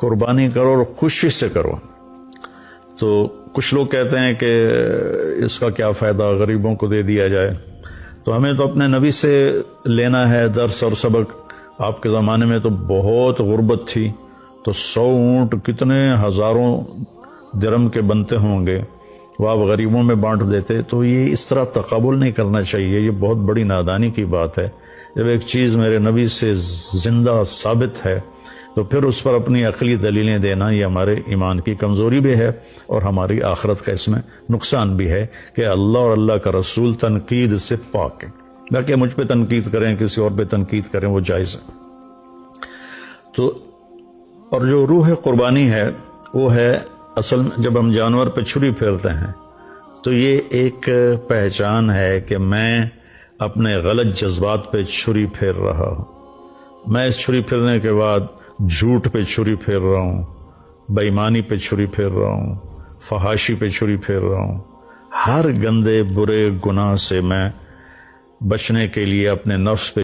قربانی کرو اور خوشی سے کرو. تو کچھ لوگ کہتے ہیں کہ اس کا کیا فائدہ، غریبوں کو دے دیا جائے. تو ہمیں تو اپنے نبی سے لینا ہے درس اور سبق. آپ کے زمانے میں تو بہت غربت تھی، تو 100 اونٹ کتنے ہزاروں درم کے بنتے ہوں گے، وہ آپ غریبوں میں بانٹ دیتے. تو یہ اس طرح تقابل نہیں کرنا چاہیے، یہ بہت بڑی نادانی کی بات ہے. جب ایک چیز میرے نبی سے زندہ ثابت ہے تو پھر اس پر اپنی عقلی دلیلیں دینا یہ ہمارے ایمان کی کمزوری بھی ہے اور ہماری آخرت کا اس میں نقصان بھی ہے کہ اللہ اور اللہ کا رسول تنقید سے پاک ہے. باقی مجھ پہ تنقید کریں، کسی اور پہ تنقید کریں، وہ جائز ہے. تو اور جو روح قربانی ہے وہ ہے اصل میں جب ہم جانور پہ چھری پھیرتے ہیں تو یہ ایک پہچان ہے کہ میں اپنے غلط جذبات پہ چھری پھیر رہا ہوں. میں اس چھری پھیرنے کے بعد جھوٹ پہ چھری پھیر رہا ہوں، بے ایمانی پہ چھری پھیر رہا ہوں، فحاشی پہ چھری پھیر رہا ہوں. ہر گندے برے گناہ سے میں بچنے کے لیے اپنے نفس پہ